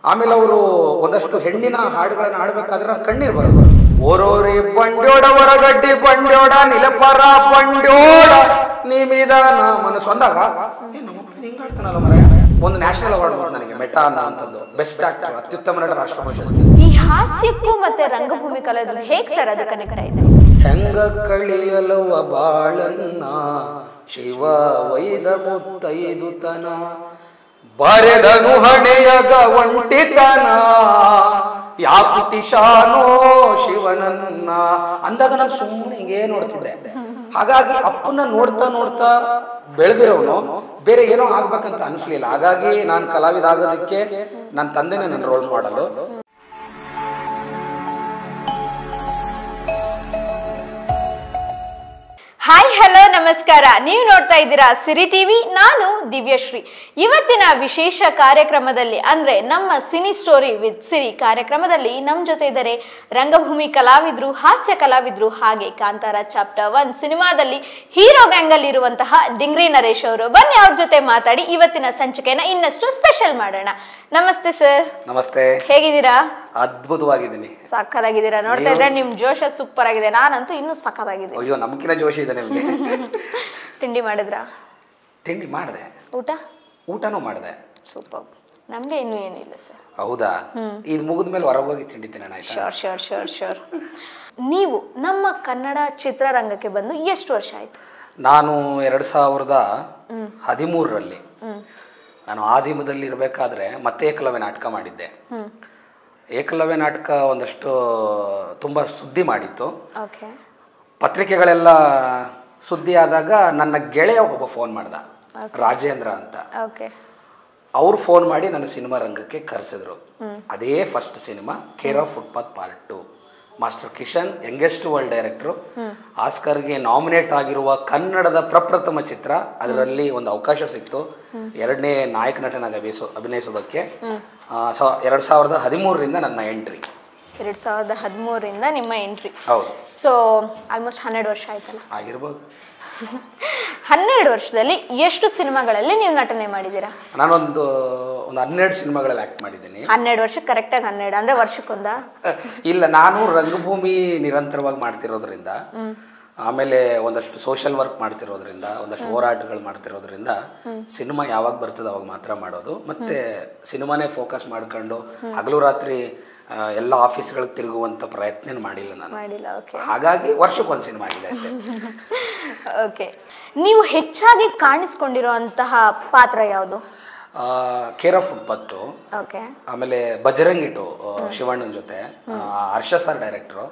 ಆಮೇಲೆ ಅವರು ಒಂದಷ್ಟು ಹೆಣ್ಣಿನ ಹಾಡುಗಳನ್ನ ಹಾಡಬೇಕಾದ್ರೆ ನಾನು ಕಣ್ಣೀರು ಬರೋದು. ಓರೋರಿ ಬಂಡೋಡ ಹೊರಗಡ್ಡಿ ಬಂಡೋಡ ನಿಲಪರ ಬಂಡೋಡ ನಿಮಿದಾನ ಮನಸ್ಸು ಅಂದಾಗ ನಮ್ಮಪ್ಪ ಹಿಂಗೆ ಆಡ್ತಾನಲ್ಲ ಮರ. ಒಂದು ನ್ಯಾಷನಲ್ ಅವಾರ್ಡ್ ಬಂತು ನನಗೆ, ಮೆಟಾ ಅನ್ನುವಂಥದ್ದು, ಬೆಸ್ಟ್ ಆಕ್ಟರ್, ಅತ್ಯುತ್ತಮ ನಟ ರಾಷ್ಟ್ರ ಪ್ರಶಸ್ತಿ. ಈ ಹಾಸ್ಯಕ್ಕೂ ಮತ್ತೆ ರಂಗಭೂಮಿ ಕಲಾವಿದರು ಹೇಗೆ ಸರ್ ಅದು ಕನೆಕ್ಟ್ ಆಯ್ತು? ಹೆಂಗ ಕಳಿಯಲವ ಬಾಳನ್ನ ಶಿವ ವೈದ ಮುತ್ತೈದುತನ ಬರೆದನು ಹಣೆಯಗ ಒಂಟಿತನ ಯಾಕುಟಿಶಾನೋ ಶಿವನನ್ನ ಅಂದಾಗ ನಾನು ಸುಮ್ಮನೆ ಹಿಂಗೇ ನೋಡ್ತಿದ್ದೆ. ಹಾಗಾಗಿ ಅಪ್ಪನ ನೋಡ್ತಾ ನೋಡ್ತಾ ಬೆಳೆದಿರೋನು ಬೇರೆ ಏನೋ ಆಗ್ಬೇಕಂತ ಅನಿಸ್ಲಿಲ್ಲ. ಹಾಗಾಗಿ ನಾನು ಕಲಾವಿದ ಆಗೋದಕ್ಕೆ ನನ್ನ ತಂದೆನೇ ನನ್ನ ರೋಲ್ ಮಾಡಲು. ಹಾಯ್ ಹಲೋ ನಮಸ್ಕಾರ, ನೀವು ನೋಡ್ತಾ ಇದ್ದೀರಾ ಸಿರಿ ಟಿವಿ. ನಾನು ದಿವ್ಯಶ್ರೀ. ಇವತ್ತಿನ ವಿಶೇಷ ಕಾರ್ಯಕ್ರಮದಲ್ಲಿ ಅಂದ್ರೆ ನಮ್ಮ ಸಿನಿ ಸ್ಟೋರಿ ವಿತ್ ಸಿರಿ ಕಾರ್ಯಕ್ರಮದಲ್ಲಿ ನಮ್ಮ ಜೊತೆ ಇದ್ದಾರೆ ರಂಗಭೂಮಿ ಕಲಾವಿದ್ರು, ಹಾಸ್ಯ ಕಲಾವಿದ್ರು, ಹಾಗೆ ಕಾಂತಾರ ಚಾಪ್ಟರ್ 1 ಸಿನಿಮಾದಲ್ಲಿ ಹೀರೋ ಗ್ಯಾಂಗ್ ಅಲ್ಲಿ ಇರುವಂತಹ ಡಿಂಗ್ರಿ ನರೇಶ್ ಅವರು. ಬನ್ನಿ ಅವ್ರ ಜೊತೆ ಮಾತಾಡಿ ಇವತ್ತಿನ ಸಂಚಿಕೆನ ಇನ್ನಷ್ಟು ಸ್ಪೆಷಲ್ ಮಾಡೋಣ. ನಮಸ್ತೆ ಸರ್. ನಮಸ್ತೆ. ಹೇಗಿದ್ದೀರಾ? ಅದ್ಭುತವಾಗಿದ್ದೀನಿ. ಸಕ್ಕತ್ತಾಗಿದ್ದೀರಾ. ನೋಡ್ತಾ ಇದ್ರೆ ನಿಮ್ ಜೋಶ ಸೂಪರ್ ಆಗಿದೆ. ನಾನಂತೂ ಇನ್ನೂ ಸಕ್ಕತ್ತಾಗಿದೆ. ಅಯ್ಯೋ, ನಮ್ಕಿನ ಜೋಶಿ ಇದೆ ನಿಮ್ಗೆ. ತಿಂಡಿ ಮಾಡಿದ್ರಾ? ತಿಂಡಿ ಮಾಡಿದೆ. ಊಟನೂ ಮಾಡಿದೆ. ಸೂಪರ್. ನಮ್ಗೆ ಇನ್ನೂ ಏನಿಲ್ಲ ಸರ್. ಹೌದಾ? ಇದು ಮುಗಿದ ಮೇಲೆ ಹೊರಗೆ ಹೋಗಿ ತಿಂಡಿ ತಿನ್ನೋಣ. ಶೋರ್. ನೀವು ನಮ್ಮ ಕನ್ನಡ ಚಿತ್ರರಂಗಕ್ಕೆ ಬಂದು ಎಷ್ಟು ವರ್ಷ ಆಯ್ತು? ನಾನು 2013ರಲ್ಲಿ ನಾನು ಆದಿಮದಲ್ಲಿ ಇರಬೇಕಾದ್ರೆ ಮತ್ತೆ ಏಕಲವ್ಯ ನಾಟಕ ಮಾಡಿದ್ದೆ. ಏಕಲವ್ಯ ನಾಟಕ ಒಂದಷ್ಟು ತುಂಬ ಸುದ್ದಿ ಮಾಡಿತ್ತು. ಪತ್ರಿಕೆಗಳೆಲ್ಲ ಸುದ್ದಿ ಆದಾಗ ನನ್ನ ಗೆಳೆಯ ಒಬ್ಬ ಫೋನ್ ಮಾಡ್ದ, ರಾಜೇಂದ್ರ ಅಂತ. ಅವ್ರು ಫೋನ್ ಮಾಡಿ ನನ್ನ ಸಿನಿಮಾ ರಂಗಕ್ಕೆ ಕರೆಸಿದ್ರು. ಅದೇ first cinema care of footpath part 2. Master Kishan youngest world ಡೈರೆಕ್ಟ್ರು, ಆಸ್ಕರ್ಗೆ ನಾಮಿನೇಟ್ ಆಗಿರುವ ಕನ್ನಡದ ಪ್ರಪ್ರಥಮ ಚಿತ್ರ. ಅದರಲ್ಲಿ ಒಂದು ಅವಕಾಶ ಸಿಕ್ತು ಎರಡನೇ ನಾಯಕ ನಟನಾಗಿ ಅಭಿನಯಿಸೋದಕ್ಕೆ. 2013ರಿಂದ ನನ್ನ ಎಂಟ್ರಿ. 2013ರಿಂದ ನಿಮ್ಮ ಎಂಟ್ರಿ. ಹೌದು. ಸೊ ಆಲ್ಮೋಸ್ಟ್ 12 ವರ್ಷ ಆಯ್ತಲ್ಲ? ಆಗಿರ್ಬೋದು. 12 ವರ್ಷದಲ್ಲಿ ಎಷ್ಟು ಸಿನಿಮಾಗಳಲ್ಲಿ ನೀವು ನಟನೆ ಮಾಡಿದ್ದೀರಾ? ನಾನೊಂದು 12 ಸಿನಿಮಾಗಳಲ್ಲಿ ಆ್ಯಕ್ಟ್ ಮಾಡಿದ್ದೀನಿ. 12 ವರ್ಷ ಕರೆಕ್ಟಾಗಿ 12 ಅಂದರೆ ವರ್ಷಕ್ಕೊಂದ? ಇಲ್ಲ, ನಾನು ರಂಗಭೂಮಿ ನಿರಂತರವಾಗಿ ಮಾಡ್ತಿರೋದ್ರಿಂದ, ಆಮೇಲೆ ಒಂದಷ್ಟು ಸೋಷಿಯಲ್ ವರ್ಕ್ ಮಾಡ್ತಿರೋದ್ರಿಂದ, ಒಂದಷ್ಟು ಹೋರಾಟಗಳು ಮಾಡ್ತಿರೋದ್ರಿಂದ ಸಿನಿಮಾ ಯಾವಾಗ ಬರ್ತದೆ ಅವಾಗ ಮಾತ್ರ ಮಾಡೋದು. ಮತ್ತು ಸಿನಿಮಾನೇ ಫೋಕಸ್ ಮಾಡ್ಕೊಂಡು ಹಗಲು ರಾತ್ರಿ ಎಲ್ಲ ಆಫೀಸ್ಗಳಿಗೆ ತಿರುಗುವಂಥ ಪ್ರಯತ್ನ ಮಾಡಿಲ್ಲ ನಾನು. ಹಾಗಾಗಿ ವರ್ಷಕ್ಕೊಂದು ಸಿನಿಮಾ ಆಗಿದೆ ಅಷ್ಟೇ. ಓಕೆ. ನೀವು ಹೆಚ್ಚಾಗಿ ಕಾಣಿಸ್ಕೊಂಡಿರುವಂತಹ ಪಾತ್ರ ಯಾವುದು? ಕೇರ್ ಆಫ್ ಫುಟ್ಪಾತ್, ಆಮೇಲೆ ಬಜರಂಗಿಟ್ಟು ಶಿವಣ್ಣನ ಜೊತೆ, ಹರ್ಷ ಸರ್ ಡೈರೆಕ್ಟ್ರು.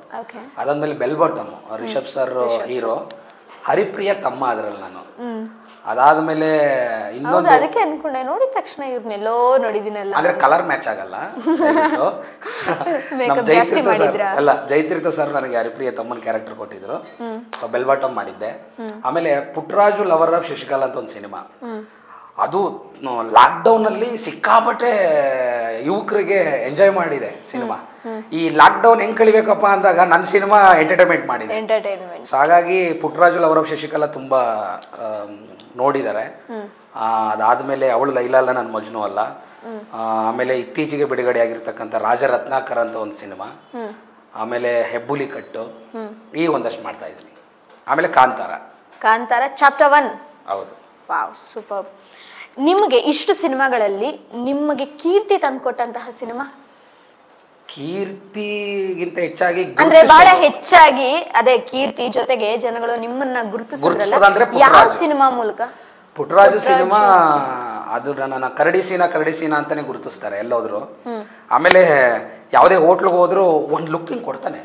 ಅದಾದ್ಮೇಲೆ bell bottom, Rishab sir hero, Haripriya ತಮ್ಮ ಅದರಲ್ಲಿ ನಾನು. ಅದಾದ್ಮೇಲೆ ಇನ್ನೊಂದು, ಅದಕ್ಕೆ ಅನ್ಕೊಂಡೆ ನೋಡಿದ ತಕ್ಷಣ ಇವ್ರನ್ನೆಲ್ಲೋ ನೋಡಿದಿನಲ್ಲ. ಅಂದ್ರೆ ಕಲರ್ ಮ್ಯಾಚ್ ಆಗಲ್ಲ. ನಮ್ಮ ಜೈತೀರ್ಥ ಸರ್ ನನಗೆ ಹರಿಪ್ರಿಯ ತಮ್ಮನ ಕ್ಯಾರೆಕ್ಟರ್ ಕೊಟ್ಟಿದ್ರು. ಸೊ ಬೆಲ್ ಬಾಟಮ್ ಮಾಡಿದ್ದೆ. ಆಮೇಲೆ ಪುಟ್ಟರಾಜು ಲವರ್ ಆಫ್ ಶಶಿಕಲಾ ಅಂತ ಒಂದು ಸಿನಿಮಾ. ಅದು ಲಾಕ್ಡೌನಲ್ಲಿ ಸಿಕ್ಕಾಪಟ್ಟೆ ಯುವಕರಿಗೆ ಎಂಜಾಯ್ ಮಾಡಿದೆ ಸಿನಿಮಾ. ಈ ಲಾಕ್ಡೌನ್ ಹೆಂಗ್ ಕಳಿಬೇಕಪ್ಪ ಅಂದಾಗ ನನ್ನ ಸಿನಿಮಾ ಎಂಟರ್ಟೈನ್ಮೆಂಟ್ ಮಾಡಿದೆ. ಸೊ ಹಾಗಾಗಿ ಪುಟ್ಟರಾಜು ಲವರ್ ಆಫ್ ಶಶಿಕಲಾ ತುಂಬ ನೋಡಿದ್ದಾರೆ. ಅದಾದಮೇಲೆ ಅವಳು ಲೈಲಾ ಅಲ್ಲ ನನ್ನ ಮಜ್ನು ಅಲ್ಲ. ಆಮೇಲೆ ಇತ್ತೀಚೆಗೆ ಬಿಡುಗಡೆ ಆಗಿರ್ತಕ್ಕಂಥ ರಾಜರತ್ನಾಕರ್ ಅಂತ ಒಂದು ಸಿನಿಮಾ, ಆಮೇಲೆ ಹೆಬ್ಬುಲಿ ಕಟ್ಟು, ಈಗ ಒಂದಷ್ಟು ಮಾಡ್ತಾ ಇದ್ದೀನಿ. ಆಮೇಲೆ ಕಾಂತಾರ ಚಾಪ್ಟರ್ 1. ಹೌದು. Wow, super. ನಿಮಗೆ ಇಷ್ಟು ಸಿನಿಮಾಗಳಲ್ಲಿ ನಿಮಗೆ ಕೀರ್ತಿ ತಂದುಕೊಟ್ಟಂತಹ ಸಿನಿಮಾ? ಕೀರ್ತಿಗಿಂತ ಹೆಚ್ಚಾಗಿ ಅಂದ್ರೆ ಬಹಳ ಹೆಚ್ಚಾಗಿ ಅದೇ ಕೀರ್ತಿ ಜೊತೆಗೆ ಜನಗಳು ನಿಮ್ಮನ್ನ ಗುರುತಿಸಿದ್ರಲ್ಲ, ಯಾವ ಸಿನಿಮಾ ಮೂಲಕ? ಪುಟ್ಟರಾಜು ಸಿನಿಮಾ. ಅದು ನನ್ನ ಕರಡಿ ಸೀನಾ ಅಂತಾನೆ ಗುರುತಿಸ್ತಾರೆ ಎಲ್ಲೋದ್ರು. ಆಮೇಲೆ ಯಾವುದೇ ಹೋಟ್ಲಿಗೆ ಹೋದ್ರು ಒಂದು ಲುಕ್ಕಿಂಗ್ ಕೊಡ್ತಾನೆ.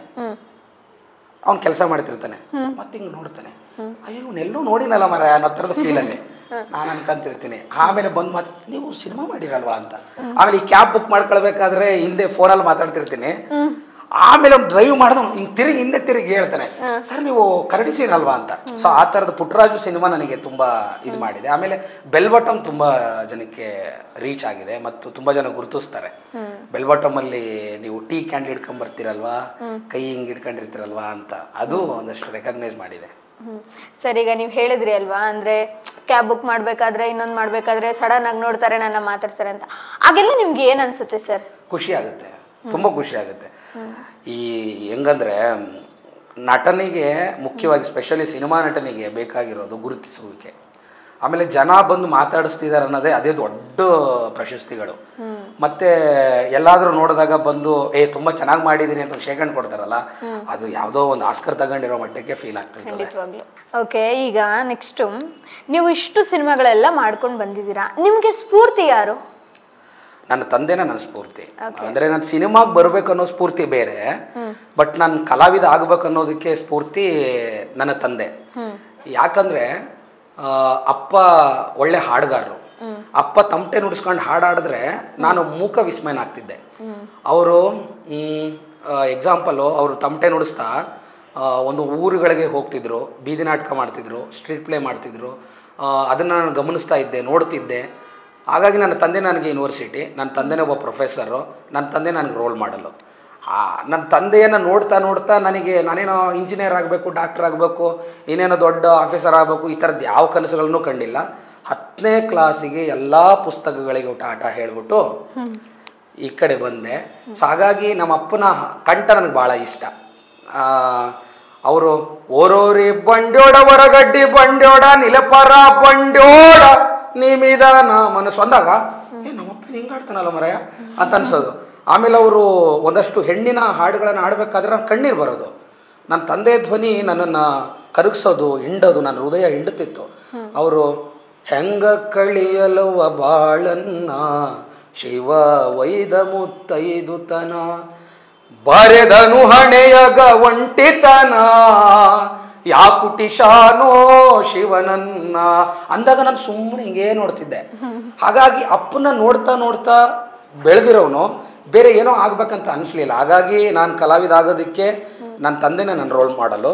ಅವ್ನು ಕೆಲಸ ಮಾಡ್ತಿರ್ತಾನೆ, ಮತ್ತೆ ಹಿಂಗೆ ನೋಡ್ತಾನೆ, ಅಯ್ಯೋ ಎಲ್ಲೂ ನೋಡಿನಲ್ಲ ಮರ ಅನ್ನೋ ಥರದ ಫೀಲಲ್ಲಿ ನಾನು ಅನ್ಕೊಂತಿರ್ತೀನಿ. ಆಮೇಲೆ ಬಂದು ನೀವು ಸಿನಿಮಾ ಮಾಡಿರಲ್ವಾ ಅಂತ. ಆಮೇಲೆ ಈ ಕ್ಯಾಬ್ ಬುಕ್ ಮಾಡ್ಕೊಳ್ಬೇಕಾದ್ರೆ ಹಿಂದೆ ಫೋನಲ್ಲಿ ಮಾತಾಡ್ತಿರ್ತೀನಿ. ಆಮೇಲೆ ಅವ್ನು ಡ್ರೈವ್ ಮಾಡಿದ್ರು ಹಿಂದೆ ತಿರುಗಿ ಹೇಳ್ತಾನೆ, ಸರ್ ನೀವು ಕರಡಿ ಸೀನ್ ಅಲ್ವಾ ಅಂತ. ಸೊ ಆ ಥರದ ಪುಟ್ಟರಾಜು ಸಿನಿಮಾ ನನಗೆ ತುಂಬ ಇದು ಮಾಡಿದೆ. ಆಮೇಲೆ ಬೆಲ್ ಬಾಟಮ್ ತುಂಬ ಜನಕ್ಕೆ ರೀಚ್ ಆಗಿದೆ ಮತ್ತು ತುಂಬ ಜನ ಗುರುತಿಸ್ತಾರೆ. ಬೆಲ್ ಬಾಟಮಲ್ಲಿ ನೀವು ಟೀ ಕ್ಯಾಂಡಲ್ ಹಿಡ್ಕೊಂಬರ್ತೀರಲ್ವಾ, ಕೈ ಹಿಂಗೆ ಹಿಡ್ಕೊಂಡಿರ್ತೀರಲ್ವಾ ಅಂತ, ಅದು ಒಂದಷ್ಟು ರೆಕಗ್ನೈಸ್ ಮಾಡಿದೆ. ಸರ್, ಈಗ ನೀವು ಹೇಳಿದ್ರಿ ಅಲ್ವಾ, ಅಂದ್ರೆ ಕ್ಯಾಬ್ ಬುಕ್ ಮಾಡಬೇಕಾದ್ರೆ ಇನ್ನೊಂದು ಮಾಡಬೇಕಾದ್ರೆ ಸಡನ್ ಆಗಿ ನೋಡ್ತಾರೆ ನನ್ನ ಮಾತಾಡ್ತಾರೆ ಅಂತ, ಹಾಗೆಲ್ಲ ನಿಮ್ಗೆ ಏನು ಅನ್ಸುತ್ತೆ ಸರ್? ಖುಷಿ ಆಗುತ್ತೆ, ತುಂಬ ಖುಷಿ ಆಗುತ್ತೆ. ಈ ಹೆಂಗಂದರೆ ನಟನಿಗೆ ಮುಖ್ಯವಾಗಿ ಸ್ಪೆಷಲಿ ಸಿನಿಮಾ ನಟನಿಗೆ ಬೇಕಾಗಿರೋದು ಗುರುತಿಸುವಿಕೆ. ಆಮೇಲೆ ಜನ ಬಂದು ಮಾತಾಡಿಸ್ತಿದ್ದಾರೆ ಅನ್ನೋದೇ ಅದೇ ದೊಡ್ಡ ಪ್ರಶಸ್ತಿಗಳು. ಮತ್ತು ಎಲ್ಲಾದರೂ ನೋಡಿದಾಗ ಬಂದು ತುಂಬ ಚೆನ್ನಾಗಿ ಮಾಡಿದ್ದೀನಿ ಅಂತ ಶೇಕ್ ಹ್ಯಾಂಡ್ ಕೊಡ್ತಾರಲ್ಲ, ಅದು ಯಾವುದೋ ಒಂದು ಆಸ್ಕರ್ ತಗೊಂಡಿರೋ ಮಟ್ಟಕ್ಕೆ ಫೀಲ್ ಆಗ್ತಿರ್ತದೆ. ಓಕೆ, ಈಗ ನೆಕ್ಸ್ಟು ನೀವು ಇಷ್ಟು ಸಿನಿಮಾಗಳೆಲ್ಲ ಮಾಡ್ಕೊಂಡು ಬಂದಿದ್ದೀರಾ, ನಿಮಗೆ ಸ್ಫೂರ್ತಿ ಯಾರು? ನನ್ನ ತಂದೆನೇ ನನ್ನ ಸ್ಫೂರ್ತಿ. ಅಂದರೆ ನಾನು ಸಿನಿಮಾಗೆ ಬರಬೇಕು ಅನ್ನೋ ಸ್ಫೂರ್ತಿ ಬೇರೆ, ಬಟ್ ನಾನು ಕಲಾವಿದ ಆಗಬೇಕು ಅನ್ನೋದಕ್ಕೆ ಸ್ಫೂರ್ತಿ ನನ್ನ ತಂದೆ. ಯಾಕಂದರೆ ಅಪ್ಪ ಒಳ್ಳೆ ಹಾಡುಗಾರರು. ಅಪ್ಪ ತಮಟೆ ನುಡಿಸ್ಕೊಂಡು ಹಾಡಾಡಿದ್ರೆ ನಾನು ಮೂಕ ವಿಸ್ಮಯನಾಗ್ತಿದ್ದೆ. ಅವರು ಎಕ್ಸಾಂಪಲು ಅವರು ತಮಟೆ ನುಡಿಸ್ತಾ ಒಂದು ಊರುಗಳಿಗೆ ಹೋಗ್ತಿದ್ರು, ಬೀದಿ ನಾಟಕ ಮಾಡ್ತಿದ್ರು, ಸ್ಟ್ರೀಟ್ ಪ್ಲೇ ಮಾಡ್ತಿದ್ರು. ಅದನ್ನು ನಾನು ಗಮನಿಸ್ತಾ ಇದ್ದೆ, ನೋಡ್ತಿದ್ದೆ. ಹಾಗಾಗಿ ನನ್ನ ತಂದೆ ನನಗೆ ಯೂನಿವರ್ಸಿಟಿ, ನನ್ನ ತಂದೆನೇ ಒಬ್ಬ ಪ್ರೊಫೆಸರು, ನನ್ನ ತಂದೆ ನನಗೆ ರೋಲ್ ಮಾಡಲು. ನನ್ನ ತಂದೆಯನ್ನು ನೋಡ್ತಾ ನೋಡ್ತಾ ನಾನೇನೋ ಇಂಜಿನಿಯರ್ ಆಗಬೇಕು, ಡಾಕ್ಟರ್ ಆಗಬೇಕು, ಇನ್ನೇನೋ ದೊಡ್ಡ ಆಫೀಸರ್ ಆಗಬೇಕು, ಈ ಥರದ್ದು ಯಾವ ಕನಸುಗಳನ್ನೂ ಕಂಡಿಲ್ಲ. 10ನೇ ಕ್ಲಾಸಿಗೆ ಎಲ್ಲ ಪುಸ್ತಕಗಳಿಗೆ ಟಾಟ ಹೇಳಿಬಿಟ್ಟು ಈ ಕಡೆ ಬಂದೆ. ಸೊ ಹಾಗಾಗಿ ನಮ್ಮ ಅಪ್ಪನ ಕಂಠ ನನಗೆ ಭಾಳ ಇಷ್ಟ. ಅವರು ಓರೋರಿ ಬಂಡೋಡ ಹೊರಗಡ್ಡಿ ಬಂಡೋಡ ನಿಲಪರ ಬಂಡೋಡ ನಿಮಿದಾನ ಮನಸ್ಸು ಅಂದಾಗ ನಮ್ಮಪ್ಪನ ಹಿಂಗೆ ಆಡ್ತಾನಲ್ಲ ಮರಯ ಅಂತ ಅನ್ಸೋದು. ಆಮೇಲೆ ಅವರು ಒಂದಷ್ಟು ಹೆಣ್ಣಿನ ಹಾಡುಗಳನ್ನು ಆಡಬೇಕಾದ್ರೆ ನಾನು ಕಣ್ಣೀರು ಬರೋದು. ನನ್ನ ತಂದೆ ಧ್ವನಿ ನನ್ನನ್ನು ಕರಗಿಸೋದು, ಹಿಂಡೋದು, ನನ್ನ ಹೃದಯ ಹಿಂಡುತ್ತಿತ್ತು. ಅವರು ಹೆಂಗ ಕಳಿಯಲವ ಬಾಳನ್ನ ಶಿವ ವೈದ ಮುತ್ತೈದುತನ ಬರೆದನು ಹಣೆಯಗ ಒಂಟಿತನ ಯಾಕುಟಿಶಾನೋ ಶಿವನನ್ನ ಅಂದಾಗ ನಾನು ಸುಮ್ಮನೆ ಹಿಂಗೇ ನೋಡ್ತಿದ್ದೆ. ಹಾಗಾಗಿ ಅಪ್ಪನ ನೋಡ್ತಾ ನೋಡ್ತಾ ಬೆಳೆದಿರೋನು ಬೇರೆ ಏನೋ ಆಗ್ಬೇಕಂತ ಅನಿಸ್ಲಿಲ್ಲ. ಹಾಗಾಗಿ ನಾನು ಕಲಾವಿದ ಆಗೋದಕ್ಕೆ ನನ್ನ ತಂದೆನೇ ನನ್ನ ರೋಲ್ ಮಾಡಲು.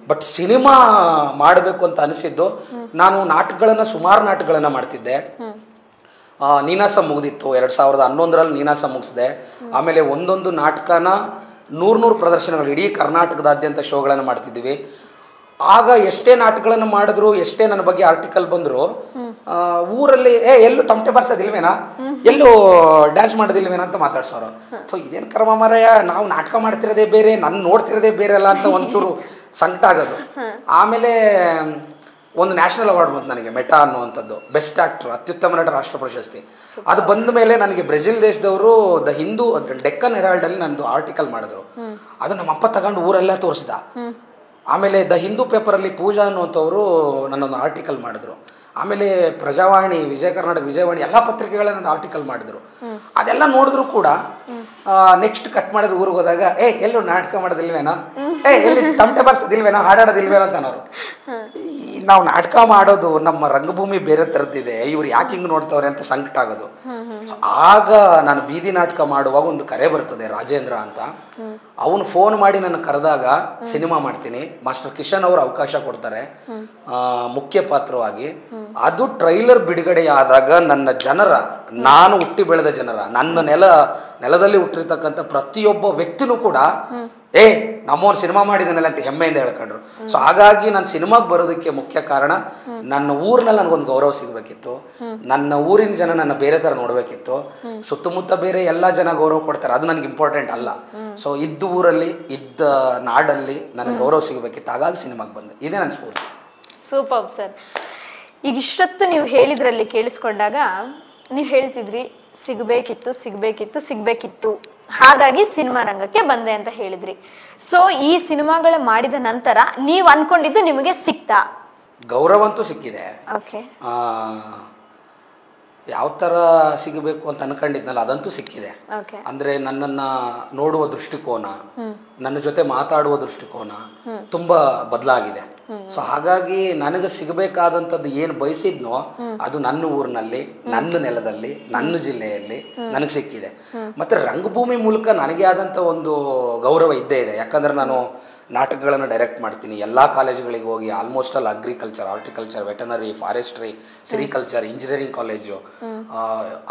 ಬಟ್ ಸಿನಿಮಾ ಮಾಡಬೇಕು ಅಂತ ಅನಿಸಿದ್ದು, ನಾನು ನಾಟಕಗಳನ್ನು ಸುಮಾರು ನಾಟಕಗಳನ್ನು ಮಾಡ್ತಿದ್ದೆ. ನೀನಾಸ ಮುಗಿದಿತ್ತು 2011ರಲ್ಲಿ ನೀನಾಸ ಮುಗಿಸಿದೆ. ಆಮೇಲೆ ಒಂದೊಂದು ನಾಟಕನ 100 ಪ್ರದರ್ಶನಗಳು ಇಡೀ ಕರ್ನಾಟಕದಾದ್ಯಂತ ಶೋಗಳನ್ನು ಮಾಡ್ತಿದ್ವಿ. ಆಗ ಎಷ್ಟೇ ನಾಟಕಗಳನ್ನು ಮಾಡಿದ್ರು, ಎಷ್ಟೇ ನನ್ನ ಬಗ್ಗೆ ಆರ್ಟಿಕಲ್ ಬಂದರು, ಊರಲ್ಲಿ ಎಲ್ಲೂ ತಮಟೆ ಬಾರಿಸೋದಿಲ್ವೇನಾ, ಎಲ್ಲೂ ಡ್ಯಾನ್ಸ್ ಮಾಡೋದಿಲ್ವೇನಾ ಅಂತ ಮಾತಾಡ್ಸೋರು. ಸೊ ಇದೇನು ಕರ್ಮ ಮಾರಾಯ, ನಾವು ನಾಟಕ ಮಾಡ್ತಿರೋದೇ ಬೇರೆ, ನನ್ನ ನೋಡ್ತಿರೋದೇ ಬೇರೆ ಅಲ್ಲ ಅಂತ ಒಂಚೂರು ಸಂಕಟ ಆಗೋದು. ಆಮೇಲೆ ಒಂದು ನ್ಯಾಷನಲ್ ಅವಾರ್ಡ್ ಬಂತು ನನಗೆ, ಮೆಟಾ ಅನ್ನುವಂಥದ್ದು, ಬೆಸ್ಟ್ ಆ್ಯಕ್ಟ್ರ್, ಅತ್ಯುತ್ತಮ ನಟ ರಾಷ್ಟ್ರ ಪ್ರಶಸ್ತಿ. ಅದು ಬಂದ ಮೇಲೆ ನನಗೆ ಬ್ರೆಜಿಲ್ ದೇಶದವರು ದ ಹಿಂದೂ ಡೆಕ್ಕನ್ ಹೆರಾಲ್ಡಲ್ಲಿ ನಂದು ಆರ್ಟಿಕಲ್ ಮಾಡಿದ್ರು. ಅದು ನಮ್ಮಪ್ಪ ತಗೊಂಡು ಊರೆಲ್ಲ ತೋರಿಸಿದ. ಆಮೇಲೆ ದ ಹಿಂದೂ ಪೇಪರಲ್ಲಿ ಪೂಜಾ ಅನ್ನುವಂಥವರು ನನ್ನೊಂದು ಆರ್ಟಿಕಲ್ ಮಾಡಿದ್ರು. ಆಮೇಲೆ ಪ್ರಜಾವಾಣಿ, ವಿಜಯ ಕರ್ನಾಟಕ, ವಿಜಯವಾಣಿ ಎಲ್ಲ ಪತ್ರಿಕೆಗಳೇ ನಂದು ಆರ್ಟಿಕಲ್ ಮಾಡಿದ್ರು. ಅದೆಲ್ಲ ನೋಡಿದ್ರು ಕೂಡ ನೆಕ್ಸ್ಟ್ ಕಟ್ ಮಾಡಿದ್ರು ಊರಿಗೆ ಹೋದಾಗ ಎಲ್ಲೂ ನಾಟಕ ಮಾಡೋದಿಲ್ವೇನೋ, ಎಲ್ಲಿ ತಮಟೆ ಬಾರಿಸೋದಿಲ್ವೇನೋ, ಹಾಡಾಡೋದಿಲ್ವೇನೋ ಅಂತ ಅನ್ನೋರು. ನಾವು ನಾಟಕ ಮಾಡೋದು ನಮ್ಮ ರಂಗಭೂಮಿ ಬೇರೆ ಥರದ್ದಿದೆ, ಇವ್ರು ಯಾಕೆ ಹಿಂಗೆ ನೋಡ್ತವ್ರೆ ಅಂತ ಸಂಕಟ ಆಗೋದು. ಸೊ ಆಗ ನಾನು ಬೀದಿ ನಾಟಕ ಮಾಡುವಾಗ ಒಂದು ಕರೆ ಬರ್ತದೆ, ರಾಜೇಂದ್ರ ಅಂತ. ಅವನು ಫೋನ್ ಮಾಡಿ ನನ್ನ ಕರೆದಾಗ ಸಿನಿಮಾ ಮಾಡ್ತೀನಿ, ಮಾಸ್ಟರ್ ಕಿಶನ್ ಅವರು ಅವಕಾಶ ಕೊಡ್ತಾರೆ ಮುಖ್ಯ ಪಾತ್ರವಾಗಿ. ಅದು ಟ್ರೈಲರ್ ಬಿಡುಗಡೆ ಆದಾಗ ನನ್ನ ಜನರ, ನಾನು ಹುಟ್ಟಿ ಬೆಳೆದ ಜನರ, ನನ್ನ ನೆಲದಲ್ಲಿ ಹುಟ್ಟಿರ್ತಕ್ಕಂಥ ಪ್ರತಿಯೊಬ್ಬ ವ್ಯಕ್ತಿನೂ ಕೂಡ ನಮ್ಮವ್ರು ಸಿನಿಮಾ ಮಾಡಿದ್ದಾನಲ್ಲ ಅಂತ ಹೆಮ್ಮೆಯಿಂದ ಹೇಳ್ಕೊಂಡ್ರು. ಸೊ ಹಾಗಾಗಿ ನಾನು ಸಿನಿಮಾಗೆ ಬರೋದಕ್ಕೆ ಮುಖ್ಯ ಕಾರಣ, ನನ್ನ ಊರಿನಲ್ಲಿ ನನಗೊಂದು ಗೌರವ ಸಿಗಬೇಕಿತ್ತು, ನನ್ನ ಊರಿನ ಜನ ನನ್ನ ಬೇರೆ ಥರ ನೋಡಬೇಕಿತ್ತು. ಸುತ್ತಮುತ್ತ ಬೇರೆ ಎಲ್ಲ ಜನ ಗೌರವ ಕೊಡ್ತಾರೆ, ಅದು ನನಗೆ ಇಂಪಾರ್ಟೆಂಟ್ ಅಲ್ಲ. ಸೊ ಇದ್ದ ಊರಲ್ಲಿ, ಇದ್ದ ನಾಡಲ್ಲಿ ನನಗೆ ಗೌರವ ಸಿಗಬೇಕಿತ್ತು, ಹಾಗಾಗಿ ಸಿನಿಮಾಗೆ ಬಂದೆ. ಇದೇ ನನ್ನ ಸ್ಫೂರ್ತಿ. Super sir. ಈಗ ಇಷ್ಟೊತ್ತು ನೀವು ಹೇಳಿದ್ರಲ್ಲಿ ಕೇಳಿಸ್ಕೊಂಡಾಗ ನೀವು ಹೇಳ್ತಿದ್ರಿ ಸಿಗಬೇಕಿತ್ತು, ಹಾಗಾಗಿ ಸಿನಿಮಾ ರಂಗಕ್ಕೆ ಬಂದೆ ಅಂತ ಹೇಳಿದ್ರಿ. ಸೊ ಈ ಸಿನಿಮಾಗಳ ಮಾಡಿದ ನಂತರ ನೀವು ಅನ್ಕೊಂಡಿದ್ದು ನಿಮಗೆ ಸಿಕ್ತಾ? ಗೌರವ ಅಂತೂ ಸಿಕ್ಕಿದೆ. ಓಕೆ. ಯಾವ ಥರ ಸಿಗಬೇಕು ಅಂತ ಅನ್ಕೊಂಡಿದ್ನಲ್ಲ ಅದಂತೂ ಸಿಕ್ಕಿದೆ. ಅಂದರೆ ನನ್ನನ್ನು ನೋಡುವ ದೃಷ್ಟಿಕೋನ, ನನ್ನ ಜೊತೆ ಮಾತಾಡುವ ದೃಷ್ಟಿಕೋನ ತುಂಬ ಬದಲಾಗಿದೆ. ಸೊ ಹಾಗಾಗಿ ನನಗೆ ಸಿಗಬೇಕಾದಂಥದ್ದು ಏನು ಬಯಸಿದ್ನೋ ಅದು ನನ್ನ ಊರಿನಲ್ಲಿ, ನನ್ನ ನೆಲದಲ್ಲಿ, ನನ್ನ ಜಿಲ್ಲೆಯಲ್ಲಿ ನನಗೆ ಸಿಕ್ಕಿದೆ. ಮತ್ತು ರಂಗಭೂಮಿ ಮೂಲಕ ನನಗೆ ಆದಂಥ ಒಂದು ಗೌರವ ಇದ್ದೇ ಇದೆ. ಯಾಕಂದರೆ ನಾನು ನಾಟಕಗಳನ್ನು ಡೈರೆಕ್ಟ್ ಮಾಡ್ತೀನಿ. ಎಲ್ಲ ಕಾಲೇಜುಗಳಿಗೆ ಹೋಗಿ almost all agriculture, horticulture, veterinary, forestry, sericulture, engineering college,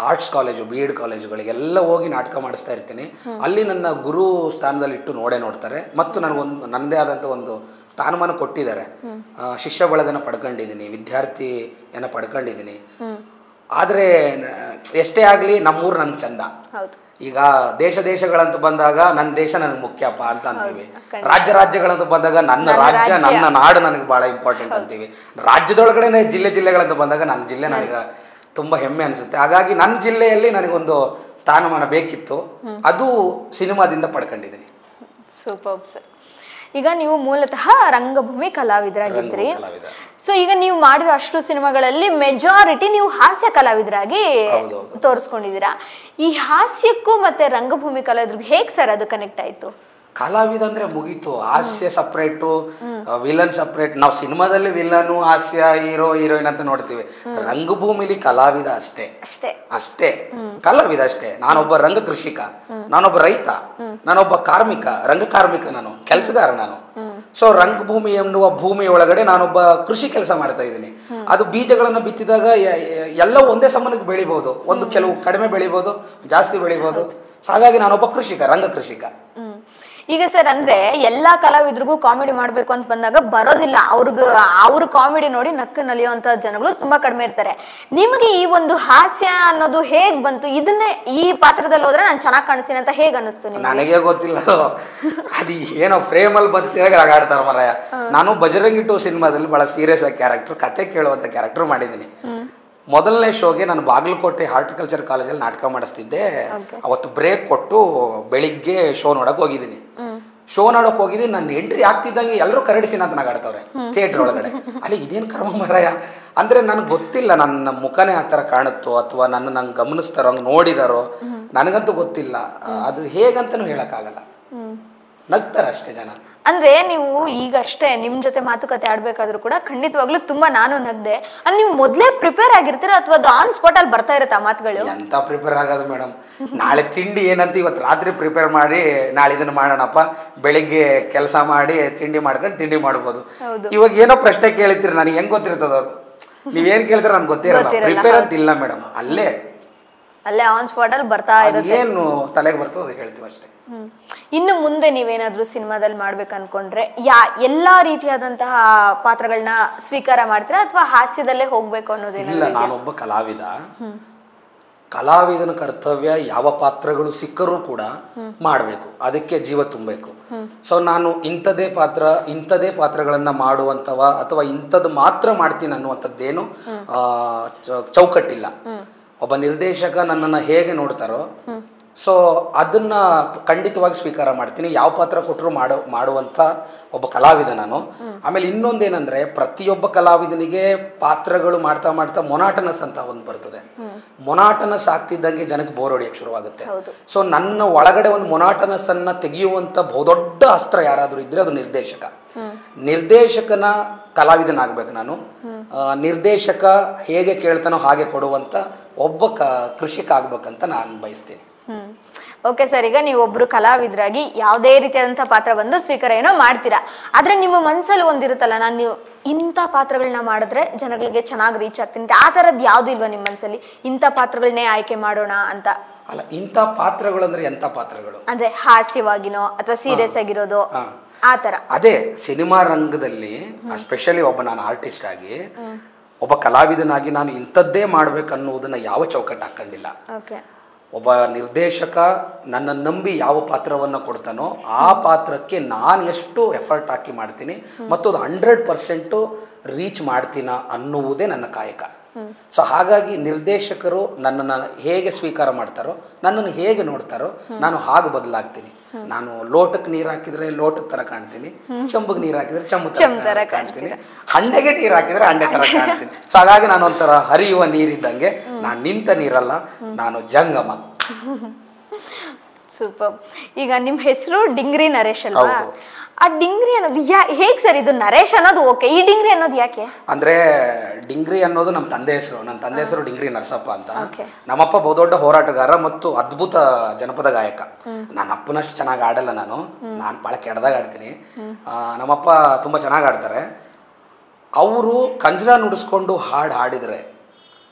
arts college, BEd ಕಾಲೇಜುಗಳಿಗೆಲ್ಲ ಹೋಗಿ ನಾಟಕ ಮಾಡಿಸ್ತಾ ಇರ್ತೀನಿ. ಅಲ್ಲಿ ನನ್ನ ಗುರು ಸ್ಥಾನದಲ್ಲಿ ಇಟ್ಟು ನೋಡ್ತಾರೆ ಮತ್ತು ನನ್ನದೇ ಆದಂಥ ಒಂದು ಸ್ಥಾನಮಾನ ಕೊಟ್ಟಿದ್ದಾರೆ. ಶಿಷ್ಯ ಬಳಗನ ಪಡ್ಕೊಂಡಿದ್ದೀನಿ, ವಿದ್ಯಾರ್ಥಿಯನ್ನು ಪಡ್ಕೊಂಡಿದ್ದೀನಿ. ಆದರೆ ಎಷ್ಟೇ ಆಗಲಿ ನಮ್ಮೂರು ನನಗೆ ಚಂದ. ಈಗ ದೇಶಗಳಂತ ಬಂದಾಗ ನನ್ನ ದೇಶ ನನಗೆ ಮುಖ್ಯಪ್ಪ ಅಂತ ಅಂತೀವಿ. ರಾಜ್ಯಗಳಂತ ಬಂದಾಗ ನನ್ನ ರಾಜ್ಯ, ನನ್ನ ನಾಡು ನನಗೆ ಭಾಳ ಇಂಪಾರ್ಟೆಂಟ್ ಅಂತೀವಿ. ರಾಜ್ಯದೊಳಗಡೆ ಜಿಲ್ಲೆಗಳಂತ ಬಂದಾಗ ನನ್ನ ಜಿಲ್ಲೆ ನನಗೆ ತುಂಬ ಹೆಮ್ಮೆ ಅನಿಸುತ್ತೆ. ಹಾಗಾಗಿ ನನ್ನ ಜಿಲ್ಲೆಯಲ್ಲಿ ನನಗೊಂದು ಸ್ಥಾನಮಾನ ಬೇಕಿತ್ತು, ಅದು ಸಿನಿಮಾದಿಂದ ಪಡ್ಕೊಂಡಿದ್ದೀನಿ. Super sir. ಈಗ ನೀವು ಮೂಲತಃ ರಂಗಭೂಮಿ ಕಲಾವಿದರಾಗಿದ್ರಿ. ಸೊ ಈಗ ನೀವು ಮಾಡಿರೋ ಅಷ್ಟು ಸಿನಿಮಾಗಳಲ್ಲಿ ಮೆಜಾರಿಟಿ ನೀವು ಹಾಸ್ಯ ಕಲಾವಿದರಾಗಿ ತೋರಿಸ್ಕೊಂಡಿದ್ದೀರಾ. ಈ ಹಾಸ್ಯಕ್ಕೂ ಮತ್ತೆ ರಂಗಭೂಮಿ ಕಲಾವಿದ್ರಿಗೆ ಹೇಗೆ ಸರ್ ಅದು ಕನೆಕ್ಟ್ ಆಯ್ತು? ಕಲಾವಿದ ಅಂದ್ರೆ ಮುಗೀತು. ಹಾಸ್ಯ ಸಪ್ರೇಟು, ವಿಲನ್ ಸಪ್ರೇಟ್. ನಾವು ಸಿನಿಮಾದಲ್ಲಿ ವಿಲನು, ಹಾಸ್ಯ, ಹೀರೋಯಿನ್ ಅಂತ ನೋಡ್ತೀವಿ. ರಂಗಭೂಮಿಲಿ ಕಲಾವಿದ ಅಷ್ಟೇ ಕಲಾವಿದ ಅಷ್ಟೇ. ನಾನೊಬ್ಬ ರಂಗ ಕೃಷಿಕ, ನಾನೊಬ್ಬ ರೈತ, ನಾನೊಬ್ಬ ರಂಗಕಾರ್ಮಿಕ, ನಾನು ಕೆಲಸಗಾರ. ನಾನು ಸೊ ರಂಗಭೂಮಿ ಎನ್ನುವ ಭೂಮಿ ಒಳಗಡೆ ನಾನೊಬ್ಬ ಕೃಷಿ ಕೆಲಸ ಮಾಡ್ತಾ ಇದ್ದೀನಿ. ಅದು ಬೀಜಗಳನ್ನು ಬಿತ್ತಿದಾಗ ಎಲ್ಲವೂ ಒಂದೇ ಸಮನಕ್ಕೆ ಬೆಳಿಬಹುದು, ಕೆಲವು ಕಡಿಮೆ ಬೆಳಿಬಹುದು, ಜಾಸ್ತಿ ಬೆಳಿಬಹುದು. ಹಾಗಾಗಿ ನಾನೊಬ್ಬ ರಂಗ ಕೃಷಿಕ. ಈಗ ಸರ್ ಅಂದ್ರೆ ಎಲ್ಲಾ ಕಲಾವಿದ್ರಿಗೂ ಕಾಮಿಡಿ ಮಾಡ್ಬೇಕು ಅಂತ ಬಂದಾಗ ಬರೋದಿಲ್ಲ. ಅವ್ರ ಕಾಮಿಡಿ ನೋಡಿ ನಕ್ಕು ನಲಿಯುವಂತ ಜನಗಳು ತುಂಬಾ ಕಡಿಮೆ ಇರ್ತಾರೆ. ನಿಮಗೆ ಈ ಒಂದು ಹಾಸ್ಯ ಅನ್ನೋದು ಹೇಗ್ ಬಂತು? ಇದನ್ನೇ ಈ ಪಾತ್ರದಲ್ಲಿ ಹೋದ್ರೆ ನಾನು ಚೆನ್ನಾಗಿ ಕಾಣಿಸ್ತೀನಿ ಅಂತ ಹೇಗ್ ಅನಿಸ್ತು? ನನಗೆ ಗೊತ್ತಿಲ್ಲ, ಅದು ಏನೋ ಫ್ರೇಮ್ ಅಲ್ಲಿ ಬರ್ತಿದಾಗ ಆಗಾಡ್ತಾರ ಮರಾಯ. ನಾನು ಬಜರಂಗಿ 2 ಸಿನಿಮಾದಲ್ಲಿ ಬಹಳ ಸೀರಿಯಸ್ ಆಗಿ ಕ್ಯಾರೆಕ್ಟರ್, ಕತೆ ಕೇಳುವಂತ ಕ್ಯಾರೆಕ್ಟರ್ ಮಾಡಿದ್ದೀನಿ. ಮೊದಲನೇ ಶೋಗೆ ನಾನು ಬಾಗಲಕೋಟೆ ಹಾರ್ಟಿಕಲ್ಚರ್ ಕಾಲೇಜಲ್ಲಿ ನಾಟಕ ಮಾಡಿಸ್ತಿದ್ದೆ. ಅವತ್ತು ಬ್ರೇಕ್ ಕೊಟ್ಟು ಬೆಳಿಗ್ಗೆ ಶೋ ನೋಡಕ್ ಹೋಗಿದ್ದೀನಿ. ನನ್ನ ಎಂಟ್ರಿ ಆಗ್ತಿದ್ದಂಗೆ ಎಲ್ಲರೂ ಕರಡಿಸಿನ ಅಂತ ನಗಾಡ್ತವ್ರೆ ಥಿಯೇಟರ್ ಒಳಗಡೆ. ಅಲ್ಲಿ ಇದೇನು ಕರ್ಮ ಮರಾಯ ಅಂದರೆ ನನಗೆ ಗೊತ್ತಿಲ್ಲ, ನನ್ನ ಮುಖನೇ ಆ ಥರ ಕಾಣುತ್ತೋ ಅಥವಾ ನಂಗೆ ಗಮನಿಸ್ತಾರೋ, ಹಂಗೆ ನೋಡಿದಾರೋ ನನಗಂತೂ ಗೊತ್ತಿಲ್ಲ. ಅದು ಹೇಗಂತನೂ ಹೇಳೋಕ್ಕಾಗಲ್ಲ, ನಗ್ತಾರೆ ಅಷ್ಟೇ ಜನ. ಅಂದ್ರೆ ನೀವು ಈಗಷ್ಟೇ ನಿಮ್ ಜೊತೆ ಮಾತುಕತೆ ಆಡ್ಬೇಕಾದ್ರೂ ಕೂಡ ಖಂಡಿತವಾಗ್ಲೂ ತುಂಬಾ ನಾನು ನಗ್ದೆ. ಅಂದ್ರೆ ನೀವು ಮೊದ್ಲೇ ಪ್ರಿಪೇರ್ ಆಗಿರ್ತೀರ ಅಥವಾ ಅದು ಆನ್ ಸ್ಪಾಟ್ ಅಲ್ಲಿ ಬರ್ತಾ ಇರತ್ತ ಮಾತುಗಳು? ಎಂತ ಪ್ರಿಪೇರ್ ಆಗೋದು ಮೇಡಮ್, ನಾಳೆ ತಿಂಡಿ ಏನಂತ ಇವತ್ತು ರಾತ್ರಿ ಪ್ರಿಪೇರ್ ಮಾಡಿ ನಾಳೆ ಇದನ್ನ ಮಾಡೋಣಪ್ಪ, ಬೆಳಿಗ್ಗೆ ಕೆಲಸ ಮಾಡಿ ತಿಂಡಿ ಮಾಡ್ಕೊಂಡು ತಿಂಡಿ ಮಾಡ್ಬೋದು. ಇವಾಗ ಏನೋ ಪ್ರಶ್ನೆ ಕೇಳಿರ್ತೀರಿ, ನನಗೆ ಹೆಂಗ್ ಗೊತ್ತಿರ್ತದ ಅದು? ನೀವೇನ್ ಕೇಳ್ತೀರ ನನ್ಗೆ ಗೊತ್ತಿರಲ್ಲ. ಪ್ರಿಪೇರ್ ಅಂತ ಇಲ್ಲ ಮೇಡಮ್, ಅಲ್ಲೇ ಆನ್ ಸ್ಪಾಟ್ ಅಲ್ಲಿ ಬರ್ತಾ ಇರುತ್ತೆ. ಏನು ತಲೆಗೆ ಬರ್ತದೆ ಅದು ಹೇಳ್ತೀವಿ ಅಷ್ಟೇ. ಇನ್ನು ಮುಂದೆ ನೀವೇನಾದ್ರೂ ಸಿನಿಮಾದಲ್ಲಿ ಮಾಡ್ಬೇಕು ಅನ್ಕೊಂಡ್ರೆ ಎಲ್ಲಾ ರೀತಿಯಾದಂತಹ ಪಾತ್ರಗಳನ್ನ ಸ್ವೀಕಾರ ಮಾಡ್ತೀರಾ ಅಥವಾ ಹಾಸ್ಯದಲ್ಲೇ ಹೋಗ್ಬೇಕು ಅನ್ನೋದೇನಿಲ್ಲ? ಇಲ್ಲ, ನಾನೊಬ್ಬ ಕಲಾವಿದನ ಕರ್ತವ್ಯ ಯಾವ ಪಾತ್ರಗಳು ಸಿಕ್ಕರೂ ಕೂಡ ಮಾಡಬೇಕು, ಅದಕ್ಕೆ ಜೀವ ತುಂಬಬೇಕು. ಸೊ ನಾನು ಇಂಥದೇ ಪಾತ್ರಗಳನ್ನ ಮಾಡುವಂಥವ ಅಥವಾ ಇಂಥದ್ದು ಮಾತ್ರ ಮಾಡ್ತೀನಿ ಅನ್ನುವಂಥದ್ದೇನು ಚೌಕಟ್ಟಿಲ್ಲ. ಒಬ್ಬ ನಿರ್ದೇಶಕ ನನ್ನನ್ನು ಹೇಗೆ ನೋಡ್ತಾರೋ ಸೊ ಅದನ್ನು ಖಂಡಿತವಾಗಿ ಸ್ವೀಕಾರ ಮಾಡ್ತೀನಿ. ಯಾವ ಪಾತ್ರ ಕೊಟ್ಟರು ಮಾಡುವಂಥ ಒಬ್ಬ ಕಲಾವಿದ ನಾನು. ಆಮೇಲೆ ಇನ್ನೊಂದೇನೆಂದರೆ, ಪ್ರತಿಯೊಬ್ಬ ಕಲಾವಿದನಿಗೆ ಪಾತ್ರಗಳು ಮಾಡ್ತಾ ಮೊನಾಟನಸ್ ಅಂತ ಒಂದು ಬರ್ತದೆ. ಮೊನಾಟನಸ್ ಆಗ್ತಿದ್ದಂಗೆ ಜನಕ್ಕೆ ಬೋರ್ ಹೊಡಿಯೋಕ್ಕೆ ಶುರುವಾಗುತ್ತೆ. ಸೊ ನನ್ನ ಒಳಗಡೆ ಒಂದು ಮೊನಾಟನಸ್ಸನ್ನು ತೆಗೆಯುವಂಥ ಬಹುದೊಡ್ಡ ಅಸ್ತ್ರ ಯಾರಾದರೂ ಇದ್ದರೆ ಅದು ನಿರ್ದೇಶಕನ ಕಲಾವಿದನಾಗಬೇಕು ನಾನು. ನಿರ್ದೇಶಕ ಹೇಗೆ ಕೇಳ್ತಾನೋ ಹಾಗೆ ಕೊಡುವಂಥ ಒಬ್ಬ ಕೃಷಿಕ ಆಗ್ಬೇಕಂತ ನಾನು ಬಯಸ್ತೀನಿ. ಓಕೆ ಸರ್, ಈಗ ನೀವು ಒಬ್ರು ಕಲಾವಿದರಾಗಿ ಯಾವುದೇ ರೀತಿಯಾದಂಥ ಪಾತ್ರ ಬಂದು ಸ್ವೀಕಾರ ಏನೋ ಮಾಡ್ತೀರಾ, ಆದ್ರೆ ನಿಮ್ಮ ಮನಸ್ಸಲ್ಲಿ ಒಂದಿರುತ್ತಲ್ಲ, ನಾನು ಇಂಥ ಪಾತ್ರಗಳನ್ನ ಮಾಡಿದ್ರೆ ಜನಗಳಿಗೆ ಚೆನ್ನಾಗಿ ರೀಚ್ ಆಗ್ತೀನಿ, ಆ ಥರದ್ದು ಯಾವುದು ಇಲ್ವಾ ನಿಮ್ಮ ಮನಸ್ಸಲ್ಲಿ? ಇಂಥ ಪಾತ್ರಗಳನ್ನೇ ಆಯ್ಕೆ ಮಾಡೋಣ ಅಂತ. ಅಲ್ಲ, ಇಂಥ ಪಾತ್ರಗಳು ಅಂದ್ರೆ ಎಂಥ ಪಾತ್ರಗಳು ಅಂದ್ರೆ ಹಾಸ್ಯವಾಗಿನೋ ಅಥವಾ ಸೀರಿಯಸ್ ಆಗಿರೋದು ಆ ಥರ? ಅದೇ ಸಿನಿಮಾ ರಂಗದಲ್ಲಿ ಎಸ್ಪೆಷಲಿ ಒಬ್ಬ ನಾನು ಆರ್ಟಿಸ್ಟ್ ಆಗಿ ಒಬ್ಬ ಕಲಾವಿದನಾಗಿ ನಾನು ಇಂಥದ್ದೇ ಮಾಡ್ಬೇಕನ್ನುವುದನ್ನ ಯಾವ ಚೌಕಟ್ಟು ಹಾಕೊಂಡಿಲ್ಲ. ಒಬ್ಬ ನಿರ್ದೇಶಕ ನನ್ನ ನಂಬಿ ಯಾವ ಪಾತ್ರವನ್ನು ಕೊಡ್ತಾನೋ ಆ ಪಾತ್ರಕ್ಕೆ ನಾನು ಎಷ್ಟು ಎಫರ್ಟ್ ಹಾಕಿ ಮಾಡ್ತೀನಿ ಮತ್ತು ಅದು 100% ರೀಚ್ ಮಾಡ್ತೀನ ಅನ್ನುವುದೇ ನನ್ನ ಕಾಯಕ. ಸೊ ಹಾಗಾಗಿ ನಿರ್ದೇಶಕರು ನನ್ನನ್ನು ಹೇಗೆ ಸ್ವೀಕಾರ ಮಾಡ್ತಾರೋ, ನನ್ನನ್ನು ಹೇಗೆ ನೋಡ್ತಾರೋ ನಾನು ಹಾಗೆ ಬದಲಾಗ್ತೀನಿ. ನಾನು ಲೋಟಕ್ಕೆ ನೀರು ಹಾಕಿದ್ರೆ ಲೋಟದ ಥರ ಕಾಣ್ತೀನಿ, ಚೆಂಬಿಗೆ ನೀರು ಹಾಕಿದ್ರೆ ಚೆಂಬು ಥರ ಕಾಣ್ತೀನಿ, ಹಂಡೆಗೆ ನೀರು ಹಾಕಿದ್ರೆ ಹಂಡೆ ಥರ ಕಾಣ್ತೀನಿ. ಸೊ ಹಾಗಾಗಿ ನಾನು ಒಂಥರ ಹರಿಯುವ ನೀರಿದ್ದಂಗೆ. ನಾನು ನಿಂತ ನೀರಲ್ಲ, ನಾನು ಜಂಗಮ. ಸೂಪರ್. ಈಗ ನಿಮ್ಮ ಹೆಸರು ಡಿಂಗ್ರಿ ನರೇಶ್ ಅಲ್ವಾ? ಆ ಡಿಂಗ್ರಿ ಅನ್ನೋದು ಹೇಗೆ ಸರ್? ಇದು ನರೇಶ್ ಅನ್ನೋದು ಓಕೆ, ಈ ಡಿಂಗ್ರಿ ಅನ್ನೋದು ಯಾಕೆ? ಅಂದರೆ ಡಿಂಗ್ರಿ ಅನ್ನೋದು ನಮ್ಮ ತಂದೆ ಹೆಸರು. ನನ್ನ ತಂದೆ ಹೆಸರು ಡಿಂಗ್ರಿ ನರಸಪ್ಪ ಅಂತ. ನಮ್ಮಪ್ಪ ಬಹುದೊಡ್ಡ ಹೋರಾಟಗಾರ ಮತ್ತು ಅದ್ಭುತ ಜನಪದ ಗಾಯಕ. ನನ್ನ ಅಪ್ಪನಷ್ಟು ಚೆನ್ನಾಗಿ ಆಡಲ್ಲ ನಾನು ಭಾಳ ಕೆಡ್ದಾಗ ಆಡ್ತೀನಿ. ನಮ್ಮಪ್ಪ ತುಂಬ ಚೆನ್ನಾಗಿ ಆಡ್ತಾರೆ. ಅವರು ಕಂಜರ ನುಡಿಸ್ಕೊಂಡು ಹಾಡು ಹಾಡಿದರೆ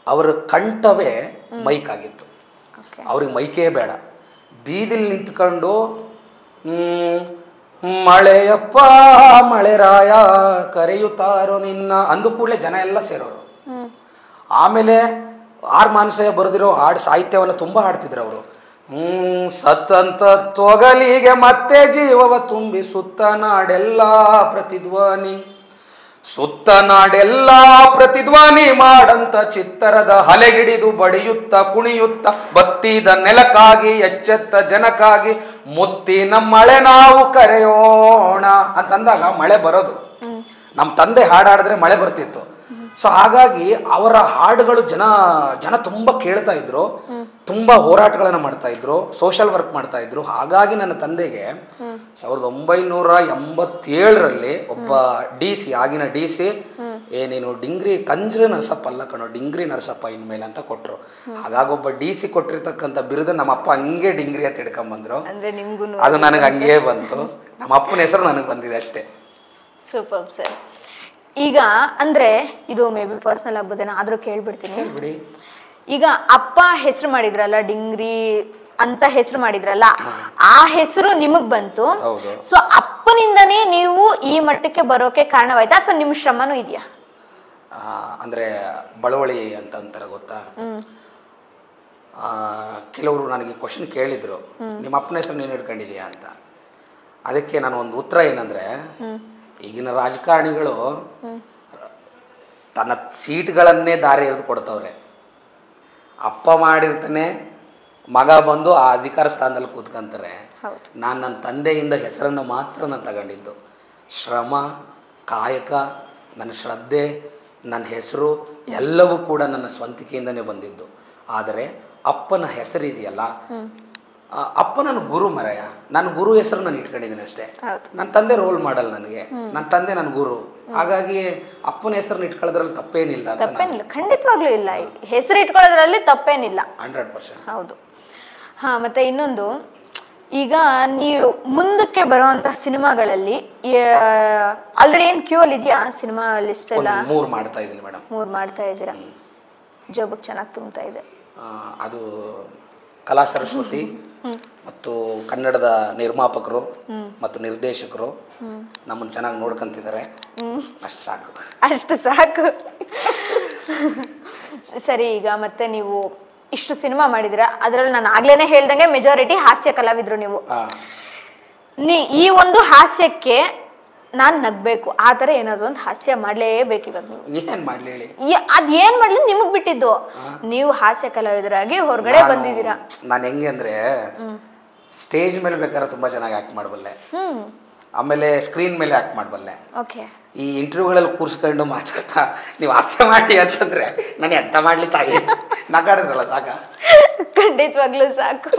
ಅವರ ಕಂಠವೇ ಮೈಕ್ ಆಗಿತ್ತು. ಅವ್ರಿಗೆ ಮೈಕೇ ಬೇಡ, ಬೀದಿಲಿ ನಿಂತ್ಕೊಂಡು ಮಳೆಯಪ್ಪ ಮಳೆರಾಯ ಕರೆಯುತ್ತಾರೋ ನಿನ್ನ ಅಂದು ಕೂಡಲೇ ಜನ ಎಲ್ಲ ಸೇರೋರು. ಆಮೇಲೆ ಆರ್ ಮಾನಸಯ್ಯ ಬರೆದಿರೋ ಹಾಡು ಸಾಹಿತ್ಯವನ್ನು ತುಂಬ ಹಾಡ್ತಿದ್ರು ಅವರು. ಸತ್ತಂತ ತೊಗಲಿಗೆ ಮತ್ತೆ ಜೀವವ ತುಂಬಿ ಸುತ್ತ ನಾಡೆಲ್ಲ ಪ್ರತಿಧ್ವನಿ, ಸುತ್ತ ನಾಡೆಲ್ಲ ಪ್ರತಿಧ್ವನಿ ಮಾಡಂತ ಚಿತ್ತರದ ಹಲೆಗಿಡಿದು ಬಡಿಯುತ್ತ ಕುಣಿಯುತ್ತ ಬತ್ತಿದ ನೆಲಕ್ಕಾಗಿ ಎಚ್ಚೆತ್ತ ಜನಕ್ಕಾಗಿ ಮುತ್ತಿನ ಮಳೆ ನಾವು ಕರೆಯೋಣ ಅಂತಂದಾಗ ಮಳೆ ಬರೋದು. ನಮ್ಮ ತಂದೆ ಹಾಡಾಡಿದ್ರೆ ಮಳೆ ಬರ್ತಿತ್ತು. ಸೊ ಹಾಗಾಗಿ ಅವರ ಹಾಡುಗಳು ಜನ ತುಂಬ ಕೇಳ್ತಾ ಇದ್ರು, ತುಂಬ ಹೋರಾಟಗಳನ್ನು ಮಾಡ್ತಾ ಇದ್ರು, ಸೋಷಲ್ ವರ್ಕ್ ಮಾಡ್ತಾ ಇದ್ರು. ಹಾಗಾಗಿ ನನ್ನ ತಂದೆಗೆ 1987ರಲ್ಲಿ ಒಬ್ಬ DC, ಆಗಿನ DC, ನೀನು ಡಿಂಗ್ರಿ ಕಂಜ್ರಿ ನರಸಪ್ಪ ಅಲ್ಲ ಕಣೋ, ಡಿಂಗ್ರಿ ನರಸಪ್ಪ ಇನ್ಮೇಲೆ ಅಂತ ಕೊಟ್ಟರು. ಹಾಗಾಗಿ ಒಬ್ಬ DC ಕೊಟ್ಟಿರ್ತಕ್ಕಂಥ ಬಿರುದು ನಮ್ಮಪ್ಪ ಹಂಗೆ ಡಿಂಗ್ರಿ ಅಂತ ಹಿಡ್ಕೊಂಬಂದ್ರು. ಅದು ನನಗೆ ಹಂಗೆ ಬಂತು. ನಮ್ಮ ಅಪ್ಪನ ಹೆಸರು ನನಗೆ ಬಂದಿದೆ ಅಷ್ಟೇ. Super sir. ಈಗ ಅಂದ್ರೆ ಇದು ಮೇ ಬಿ ಪರ್ಸನಲ್ ಆಗ್ಬೋದೇನೋ, ಆದ್ರೂ ಕೇಳ್ಬಿಡ್ತೀನಿ. ಈಗ ಅಪ್ಪ ಹೆಸರು ಮಾಡಿದ್ರಲ್ಲ, ಡಿಂಗ್ರಿ ಅಂತ ಹೆಸರು ಮಾಡಿದ್ರಲ್ಲ, ಆ ಹೆಸರು ನಿಮಗ್ ಬಂತು. ಸೊ ಅಪ್ಪನಿಂದನೇ ನೀವು ಈ ಮಟ್ಟಕ್ಕೆ ಬರೋಕೆ ಕಾರಣವಾಯ್ತಾ ಅಥವಾ ನಿಮ್ ಶ್ರಮನೂ ಇದೆಯಾ? ಅಂದ್ರೆ ಬಳವಳಿ ಅಂತ ಅಂತಾರೆ ಗೊತ್ತಾ. ಕೆಲವರು ನನಗೆ ಕ್ವಶನ್ ಕೇಳಿದ್ರು, ನಿಮ್ಮ ಅಪ್ಪನ ಹೆಸರು ನೀನು ಹಿಡ್ಕೊಂಡಿದ್ಯಾ ಅಂತ. ಅದಕ್ಕೆ ನಾನು ಒಂದು ಉತ್ತರ ಏನಂದ್ರೆ, ಈಗಿನ ರಾಜಕಾರಣಿಗಳು ತನ್ನ ಸೀಟ್ಗಳನ್ನೇ ದಾರಿ ಎರೆದು ಕೊಡ್ತವ್ರೆ. ಅಪ್ಪ ಮಾಡಿರ್ತಾನೆ, ಮಗ ಬಂದು ಆ ಅಧಿಕಾರ ಸ್ಥಾನದಲ್ಲಿ ಕೂತ್ಕೊಂತಾರೆ. ನಾನು ನನ್ನ ತಂದೆಯಿಂದ ಹೆಸರನ್ನು ಮಾತ್ರ ನಾನು ತಗೊಂಡಿದ್ದು. ಶ್ರಮ, ಕಾಯಕ, ನನ್ನ ಶ್ರದ್ಧೆ, ನನ್ನ ಹೆಸರು ಎಲ್ಲವೂ ಕೂಡ ನನ್ನ ಸ್ವಂತಿಕೆಯಿಂದನೇ ಬಂದಿದ್ದು. ಆದರೆ ಅಪ್ಪನ ಹೆಸರಿದೆಯಲ್ಲ, ಅಪ್ಪ ನನ್ನ ಗುರು ಮರೆಯ, ನನ್ನ ಗುರು ಹೆಸರು ನಾನು ಇಟ್ಕೊಂಡಿದ್ದೀನಿ ಅಷ್ಟೇ. ನನ್ನ ತಂದೆ ರೋಲ್ ಮಾಡಲ್ ನನಗೆ, ನನ್ನ ತಂದೆ ನನ್ನ ಗುರು. ಹಾಗಾಗಿ ಅಪ್ಪನ ಹೆಸರನ್ನ ಇಟ್ಕೊಳ್ಳೋದ್ರಲ್ಲಿ ತಪ್ಪೇನಿಲ್ಲ ಅಂತ. ತಪ್ಪೇನಿಲ್ಲ, ಖಂಡಿತವಾಗ್ಲೂ ಇಲ್ಲ. ಹೆಸರು ಇಟ್ಕೊಳ್ಳೋದ್ರಲ್ಲಿ ತಪ್ಪೇನಿಲ್ಲ, 100%. ಹೌದು. ಹಾ, ಮತ್ತೆ ಇನ್ನೊಂದು, ಈಗ ನೀವು ಮುಂದಕ್ಕೆ ಬರುವಂತ ಸಿನಿಮಾಗಳಲ್ಲಿ ಆಲ್ರೆಡಿ ಏನ್ ಕ್ಯೂ ಅಲ್ಲಿ ಇದೆಯಾ ಸಿನಿಮಾ ಲಿಸ್ಟ್ ಎಲ್ಲ? 3 ಮಾಡ್ತಾ ಇದ್ದೀನಿ ಮೇಡಮ್. 3 ಮಾಡ್ತಾ ಇದ್ದೀರಾ, ಜೋಬಕ್ಕೆ ಚೆನ್ನಾಗಿ ತುಂಬ್ತಾ ಇದೆ. ಅದು ಕಲಾ ಸರಸ್ವತಿ ಮತ್ತು ಕನ್ನಡದ ನಿರ್ಮಾಪಕರು ಮತ್ತು ನಿರ್ದೇಶಕರು ನಮ್ಮನ್ನು ಚೆನ್ನಾಗಿ ನೋಡ್ಕೊಂತಿದ್ದಾರೆ, ಅಷ್ಟು ಸಾಕು. ಅಷ್ಟು ಸಾಕು. ಸರಿ, ಈಗ ಮತ್ತೆ ನೀವು ಇಷ್ಟು ಸಿನಿಮಾ ಮಾಡಿದಿರ, ಅದರಲ್ಲಿ ನಾನು ಆಗ್ಲೇನೆ ಹೇಳ್ದಂಗೆ ಮೆಜಾರಿಟಿ ಹಾಸ್ಯ ಕಲಾವಿದ್ರು ನೀವು. ಈ ಒಂದು ಹಾಸ್ಯಕ್ಕೆ ನಾನ್ ನಗ್ಬೇಕು, ಆ ತರ ಏನಾದ್ರು ಒಂದು ಹಾಸ್ಯ ಮಾಡ್ಲೇಬೇಕು. ಇವಾಗ ನೀವು ಏನ್ ಮಾಡ್ಲಿ ಹೇಳಿ? ಅದ್ ಏನ್ ಮಾಡ್ಲಿ ನಿಮಗ್ ಬಿಟ್ಟಿದ್ದು. ನೀವು ಹಾಸ್ಯ ಕಲಾವಿದರಾಗಿ ಹೊರಗಡೆ ಬಂದಿದ್ದೀರಾ. ನಾನು ಹೆಂಗೆ ಅಂದ್ರೆ, ಸ್ಟೇಜ್ ಮೇಲೆ ಬೇಕಾದ್ರೆ ತುಂಬಾ ಚೆನ್ನಾಗಿ ಆಕ್ಟ್ ಮಾಡಬಲ್ಲೆ, ಆಮೇಲೆ ಸ್ಕ್ರೀನ್ ಮೇಲೆ ಆಕ್ಟ್ ಮಾಡಬಲ್ಲೆ. ಈ ಇಂಟರ್ವ್ಯೂಗಳಲ್ಲಿ ಕೂರ್ಸ್ಕೊಂಡು ಮಾತಾಡ್ತಾ ನೀವು ಹಾಸ್ಯ ಮಾಡಿ ಅಂತಂದ್ರೆ ನಾನು ಎಂತ ಮಾಡ್ಲಿ ತಾಯಿ, ನಗಾಡಿದ್ರಲ್ಲ ಸಾಕ. ಖಂಡಿತವಾಗ್ಲೂ ಸಾಕು.